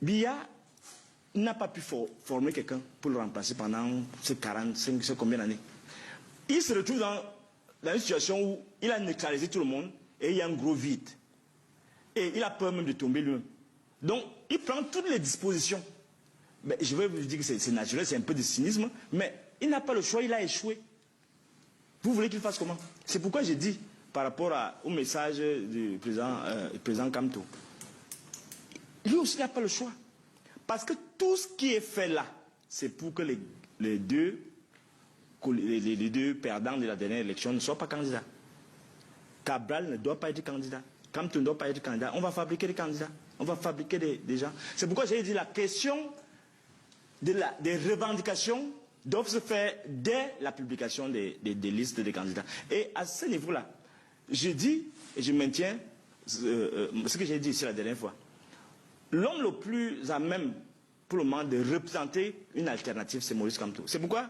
Biya n'a pas pu former quelqu'un pour le remplacer pendant ces 45, ces combien d'années. Il se retrouve dans une situation où il a neutralisé tout le monde et il y a un gros vide. Et il a peur même de tomber lui-même. Donc, il prend toutes les dispositions. Mais je vais vous dire que c'est naturel, c'est un peu de cynisme, mais il n'a pas le choix, il a échoué. Vous voulez qu'il fasse comment? C'est pourquoi j'ai dit, par rapport au message du président Kamto, lui aussi n'a pas le choix. Parce que tout ce qui est fait là, c'est pour que les deux perdants de la dernière élection ne soient pas candidats. Cabral ne doit pas être candidat. Kamto ne doit pas être candidat. On va fabriquer des candidats. On va fabriquer des gens. C'est pourquoi j'ai dit la question des revendications doivent se faire dès la publication des listes des candidats. Et à ce niveau-là, je dis et je maintiens ce que j'ai dit ici la dernière fois. L'homme le plus à même pour le moment de représenter une alternative, c'est Maurice Kamto. C'est pourquoi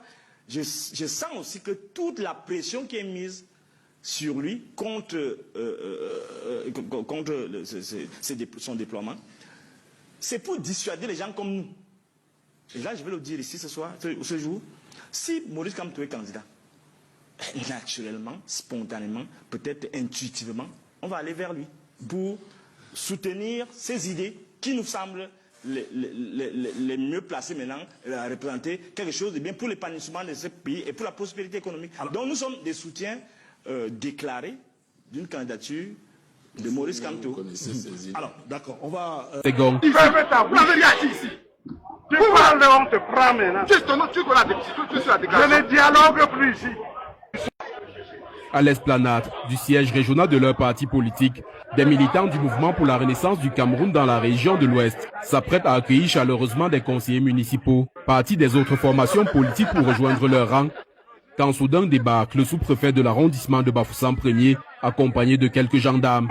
je sens aussi que toute la pression qui est mise sur lui contre son déploiement, c'est pour dissuader les gens comme nous. Et là, je vais le dire ici ce soir, ce jour, si Maurice Kamto est candidat, naturellement, spontanément, peut-être intuitivement, on va aller vers lui pour soutenir ses idées qui nous semblent les mieux placés maintenant à représenter quelque chose de bien pour l'épanouissement de ce pays et pour la prospérité économique. Alors, donc nous sommes des soutiens déclarés d'une candidature de Maurice Kamto. Alors, d'accord, on va... C'est gong. Vous avez réagi ici. Tu parles, on te prend maintenant. Justement, tu ne dialogue plus ici. À l'esplanade du siège régional de leur parti politique, des militants du mouvement pour la renaissance du Cameroun dans la région de l'Ouest s'apprêtent à accueillir chaleureusement des conseillers municipaux, partis des autres formations politiques pour rejoindre leur rang. Quand soudain débarque le sous-préfet de l'arrondissement de Bafoussam Ier, accompagné de quelques gendarmes.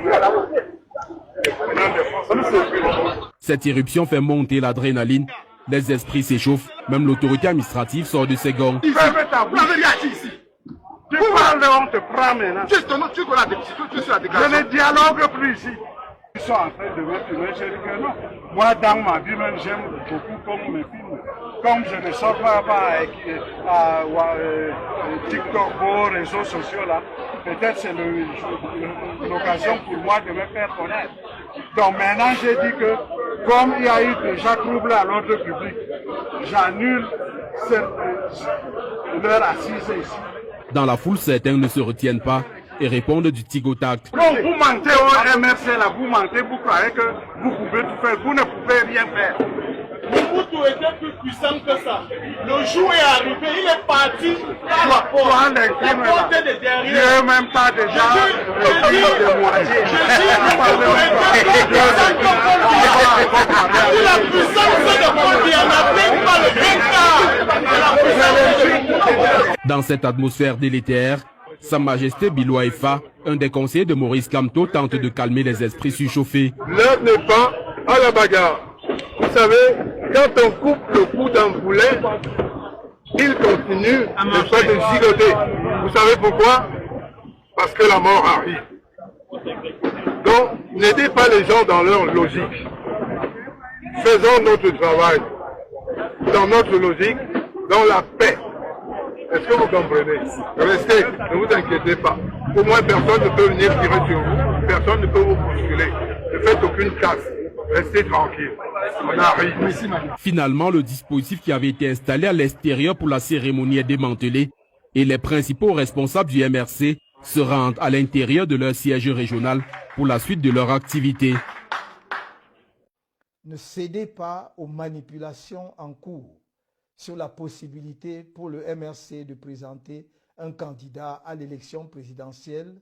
Cette éruption fait monter l'adrénaline, les esprits s'échauffent, même l'autorité administrative sort de ses gonds. Vous avez réagi ici. Tu parles, on te prend maintenant. Justement, tu ne dialogue plus ici. Ils sont en train de me filmer, j'ai dit que non. Moi, dans ma vie, même, j'aime beaucoup comme mes films. Comme je ne sors pas à TikTok, aux réseaux sociaux, là, peut-être c'est l'occasion pour moi de me faire connaître. Donc maintenant, j'ai dit que, comme il y a eu déjà trouble à l'ordre public, j'annule leur assise ici. Dans la foule, certains ne se retiennent pas et répondent du tic au tact. Quand vous mentez au MRC, là, vous mentez, vous croyez que vous pouvez tout faire, vous ne pouvez rien faire. Mobutu était plus puissant que ça. Le jour est arrivé, il est parti par la porte de derrière. Je n'ai même pas déjà de moitié. La puissance de Mobutu, il n'atteint pas le 20 Dans cette atmosphère délétère, Sa Majesté Biloua Efa, un des conseillers de Maurice Kamto, tente de calmer les esprits surchauffés. L'heure n'est pas à la bagarre. Vous savez, quand on coupe le cou d'un poulet, il continue de faire des gigoter. Vous savez pourquoi? Parce que la mort arrive. Donc, n'aidez pas les gens dans leur logique. Faisons notre travail dans notre logique, dans la paix. Est-ce que vous comprenez? Restez, ne vous inquiétez pas. Au moins, personne ne peut venir tirer sur vous. Personne ne peut vous bousculer. Ne faites aucune casse. Restez tranquille. On arrive. Finalement, le dispositif qui avait été installé à l'extérieur pour la cérémonie est démantelé et les principaux responsables du MRC se rendent à l'intérieur de leur siège régional pour la suite de leur activité. Ne cédez pas aux manipulations en cours sur la possibilité pour le MRC de présenter un candidat à l'élection présidentielle.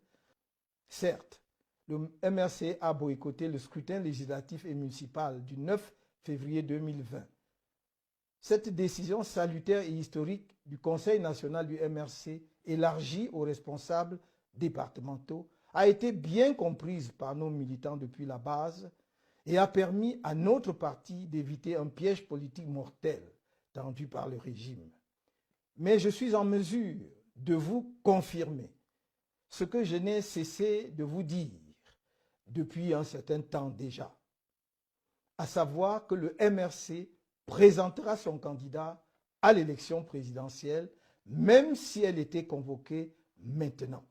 Certes, le MRC a boycotté le scrutin législatif et municipal du 9 février 2020. Cette décision salutaire et historique du Conseil national du MRC, élargie aux responsables départementaux, a été bien comprise par nos militants depuis la base et a permis à notre parti d'éviter un piège politique mortel tendu par le régime. Mais je suis en mesure de vous confirmer ce que je n'ai cessé de vous dire depuis un certain temps déjà, à savoir que le MRC présentera son candidat à l'élection présidentielle, même si elle était convoquée maintenant.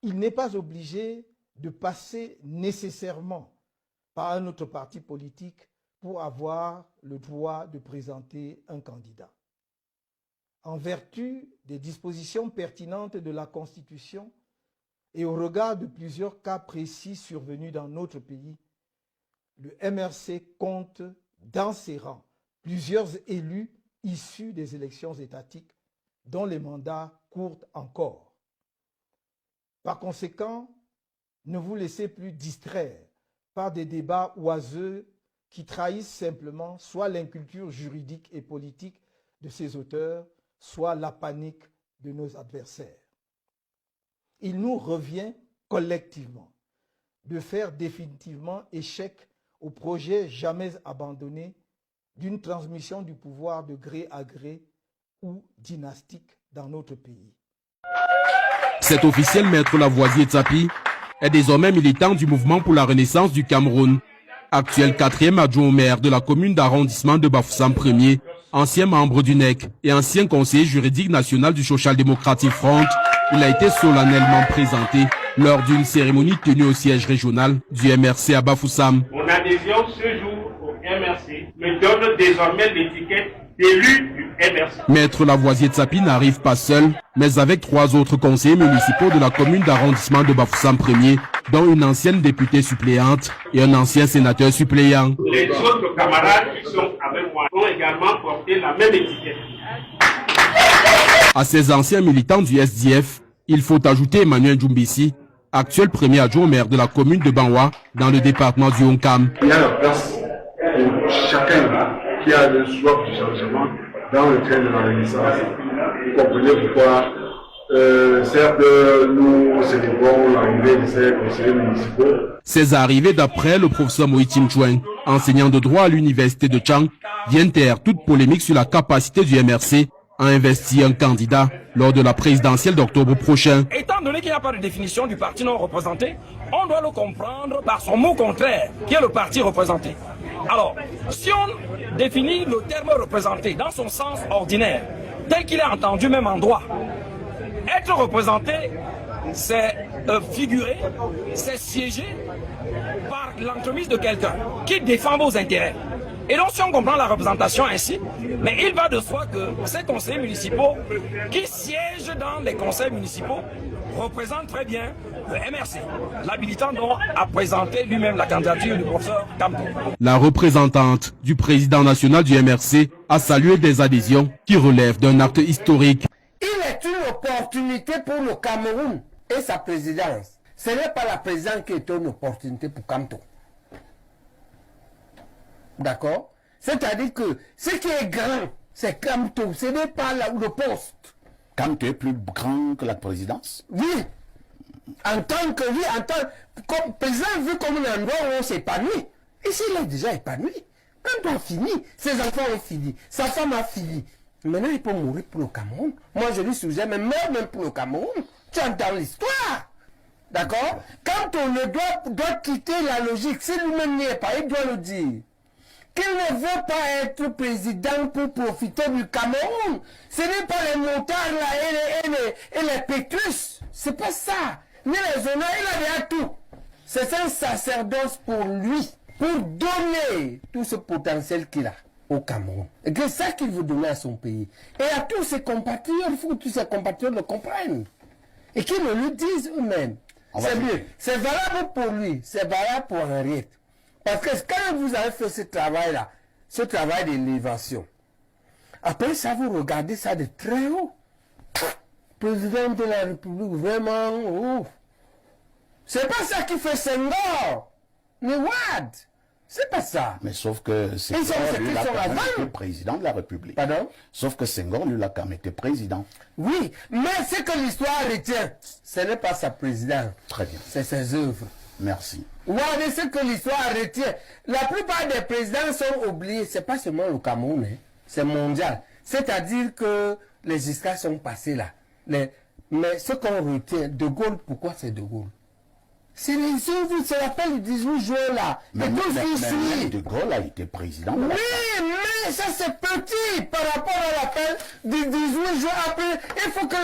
Il n'est pas obligé de passer nécessairement par un autre parti politique pour avoir le droit de présenter un candidat. En vertu des dispositions pertinentes de la Constitution et au regard de plusieurs cas précis survenus dans notre pays, le MRC compte dans ses rangs plusieurs élus issus des élections étatiques dont les mandats courent encore. Par conséquent, ne vous laissez plus distraire par des débats oiseux qui trahissent simplement soit l'inculture juridique et politique de ses auteurs, soit la panique de nos adversaires. Il nous revient collectivement de faire définitivement échec au projet jamais abandonné d'une transmission du pouvoir de gré à gré ou dynastique dans notre pays. Cet officiel, Maître Lavoisier Tsapi, est désormais militant du mouvement pour la renaissance du Cameroun. Actuel 4e adjoint au maire de la commune d'arrondissement de Bafoussam 1er, ancien membre du NEC et ancien conseiller juridique national du Social Democratic Front, il a été solennellement présenté lors d'une cérémonie tenue au siège régional du MRC à Bafoussam. Mon adhésion ce jour au MRC me donne désormais l'étiquette d'élu du MRC. Maître Lavoisier Tsapi n'arrive pas seul, mais avec 3 autres conseillers municipaux de la commune d'arrondissement de Bafoussam 1er, dont une ancienne députée suppléante et un ancien sénateur suppléant. Les autres camarades qui sont avec moi ont également porté la même étiquette. À ces anciens militants du SDF, il faut ajouter Emmanuel Djoumbissi, actuel premier adjoint au maire de la commune de Banwa, dans le département du Honkam. Il y a la place pour chacun qui a le soif du changement dans le train de la Renaissance. Vous comprenez pourquoi, certes, nous célébrons l'arrivée de ces conseillers municipaux. Ces arrivées, d'après le professeur Moïse Choueng, enseignant de droit à l'université de Chang, viennent taire toute polémique sur la capacité du MRC à investir un candidat lors de la présidentielle d'octobre prochain. Étant donné qu'il n'y a pas de définition du parti non représenté, on doit le comprendre par son mot contraire, qui est le parti représenté. Alors, si on définit le terme représenté dans son sens ordinaire, tel qu'il est entendu même en droit, être représenté, c'est figurer, c'est siéger par l'entremise de quelqu'un qui défend vos intérêts. Et donc si on comprend la représentation ainsi, mais il va de soi que ces conseillers municipaux qui siègent dans les conseils municipaux représentent très bien le MRC. L'habilitant donc a présenté lui-même la candidature du professeur Kamto. La représentante du président national du MRC a salué des adhésions qui relèvent d'un acte historique. Il est une opportunité pour le Cameroun et sa présidence. Ce n'est pas la présidence qui est une opportunité pour Kamto. D'accord? C'est-à-dire que ce qui est grand, c'est Kamto, ce n'est pas le poste. Kamto est plus grand que la présidence? Oui. En tant que oui, comme président vu comme un endroit où on s'épanouit. Ici, il est déjà épanoui. Kamto a fini, ses enfants ont fini, sa femme a fini. Maintenant, il peut mourir pour le Cameroun. Moi, je lui suggère, mais meurt même pour le Cameroun. Tu entends l'histoire. D'accord? Quand on doit quitter la logique, si lui-même n'y est pas, il doit le dire. Qu'il ne veut pas être président pour profiter du Cameroun. Ce n'est pas les motards là et les pétrus. C'est pas ça. Ni les honneurs, il a déjà tout. C'est un sacerdoce pour lui, pour donner tout ce potentiel qu'il a au Cameroun. Et que c'est ça qu'il veut donner à son pays. Et à tous ses compatriotes, il faut que tous ses compatriotes le comprennent. Et qu'ils me le disent eux-mêmes. C'est mieux. C'est valable pour lui, c'est valable pour Henriette. Parce que quand vous avez fait ce travail-là, ce travail d'élévation, après ça, vous regardez ça de très haut. Président de la République, vraiment, oh. C'est pas ça qui fait Senghor, ni Wad. C'est pas ça. Mais sauf que Senghor lui l'a quand même été président de la République. Pardon? Sauf que Senghor lui l'a quand même été président. Oui, mais ce que l'histoire retient, ce n'est pas sa présidence. Très bien. C'est ses œuvres. Merci. Regardez ce que l'histoire retient. La plupart des présidents sont oubliés. C'est pas seulement le Cameroun, hein. C'est mondial. C'est-à-dire que les histoires sont passées là. Mais ce qu'on retient, De Gaulle, pourquoi c'est De Gaulle? C'est l'appel du 18 juin là. Mais De Gaulle a été président. Oui, mais ça c'est petit par rapport à l'appel du 18 juin. Après, il faut que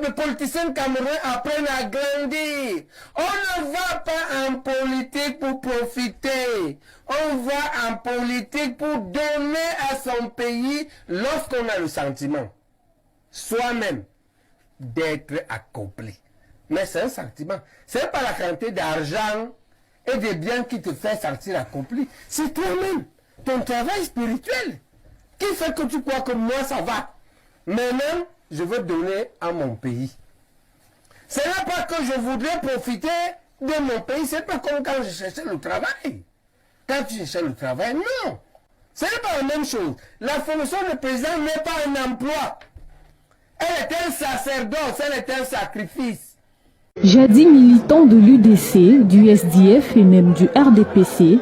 les politiciens camerounais apprennent à grandir. On ne va pas en politique pour profiter. On va en politique pour donner à son pays lorsqu'on a le sentiment, soi-même, d'être accompli. Mais c'est un sentiment. C'est pas la quantité d'argent et de biens qui te fait sentir accompli. C'est toi-même, ton travail spirituel, qui fait que tu crois que moi ça va. Maintenant, je veux donner à mon pays. Ce n'est pas que je voudrais profiter de mon pays. C'est pas comme quand je cherchais le travail. Quand tu cherchais le travail, non. Ce n'est pas la même chose. La fonction de président n'est pas un emploi. Elle est un sacerdoce, elle est un sacrifice. Jadis militants de l'UDC, du SDF et même du RDPC,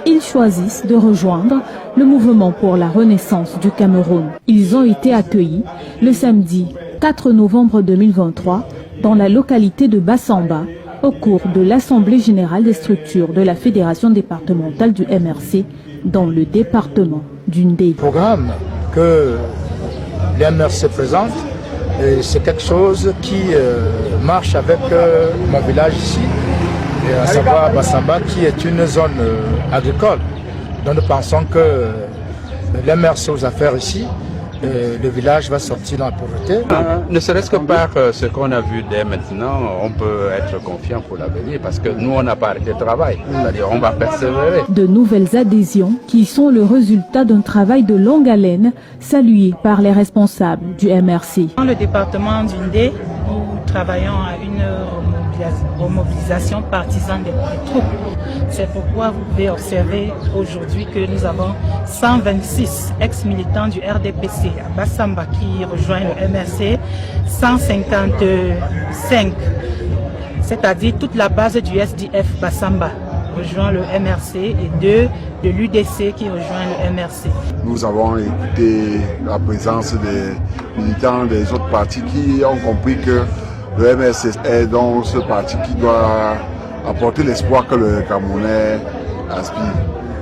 ils choisissent de rejoindre le mouvement pour la renaissance du Cameroun. Ils ont été accueillis le samedi 4 novembre 2023 dans la localité de Bassamba au cours de l'Assemblée générale des structures de la Fédération départementale du MRC dans le département du Ndé. Le programme que l'MRC présente, c'est quelque chose qui marche avec mon village ici, et à savoir Bassamba, qui est une zone agricole. Donc nous pensons que l'MRC aux affaires ici, le village va sortir dans la pauvreté. Ne serait-ce que par ce qu'on a vu dès maintenant, on peut être confiant pour l'avenir parce que nous, on n'a pas arrêté le travail. C'est-à-dire on va persévérer. De nouvelles adhésions qui sont le résultat d'un travail de longue haleine salué par les responsables du MRC. Dans le département du Ndé, nous travaillons à une remobilisation partisane des troupes. C'est pourquoi vous pouvez observer aujourd'hui que nous avons 126 ex-militants du RDPC à Bassamba qui rejoignent le MRC, 155, c'est-à-dire toute la base du SDF Bassamba rejoint le MRC et 2 de l'UDC qui rejoint le MRC. Nous avons écouté la présence des militants des autres partis qui ont compris que le MRC est donc ce parti qui doit apporter l'espoir que le Camerounais aspire.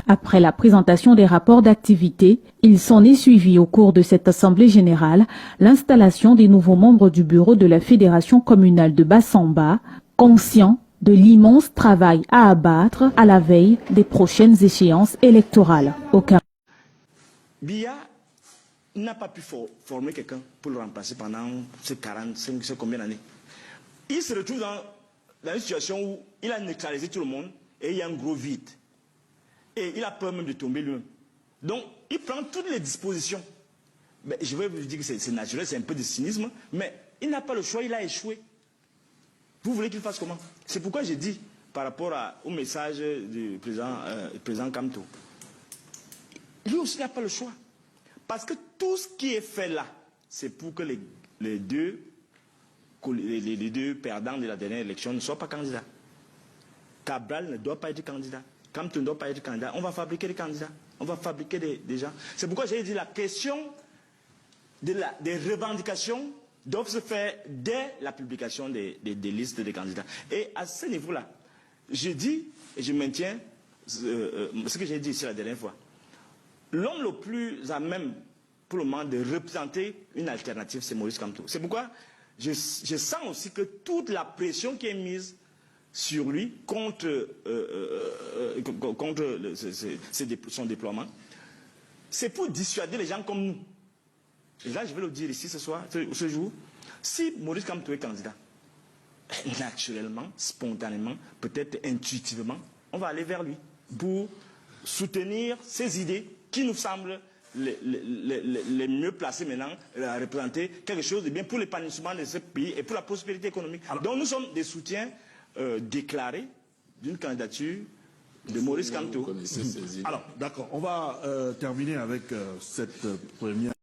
Après la présentation des rapports d'activité, il s'en est suivi au cours de cette Assemblée générale l'installation des nouveaux membres du bureau de la Fédération communale de Bassamba, conscients de l'immense travail à abattre à la veille des prochaines échéances électorales au Cameroun. Biya n'a pas pu former quelqu'un pour le remplacer pendant ces 45, ces combien d'années. Il se retrouve dans une situation où il a neutralisé tout le monde et il y a un gros vide. Et il a peur même de tomber lui-même. Donc, il prend toutes les dispositions. Mais je vais vous dire que c'est naturel, c'est un peu de cynisme, mais il n'a pas le choix, il a échoué. Vous voulez qu'il fasse comment? C'est pourquoi j'ai dit, par rapport au message du président Kamto, lui aussi n'a pas le choix. Parce que tout ce qui est fait là, c'est pour que les deux perdants de la dernière élection ne soient pas candidats. Cabral ne doit pas être candidat. Kamto ne doit pas être candidat. On va fabriquer des candidats. On va fabriquer des gens. C'est pourquoi j'ai dit la question des revendications doivent se faire dès la publication des listes des candidats. Et à ce niveau-là, je dis et je maintiens ce que j'ai dit ici la dernière fois. L'homme le plus à même pour le moment de représenter une alternative, c'est Maurice Kamto. C'est pourquoi je sens aussi que toute la pression qui est mise sur lui contre son déploiement, c'est pour dissuader les gens comme nous. Et là, je vais le dire ici ce soir, ce jour, si Maurice Kamto est candidat, naturellement, spontanément, peut-être intuitivement, on va aller vers lui pour soutenir ses idées qui nous semblent les mieux placés maintenant à représenter quelque chose de bien pour l'épanouissement de ce pays et pour la prospérité économique. Alors, donc nous sommes des soutiens déclarés d'une candidature de Maurice Kamto. Alors, d'accord, on va terminer avec cette première...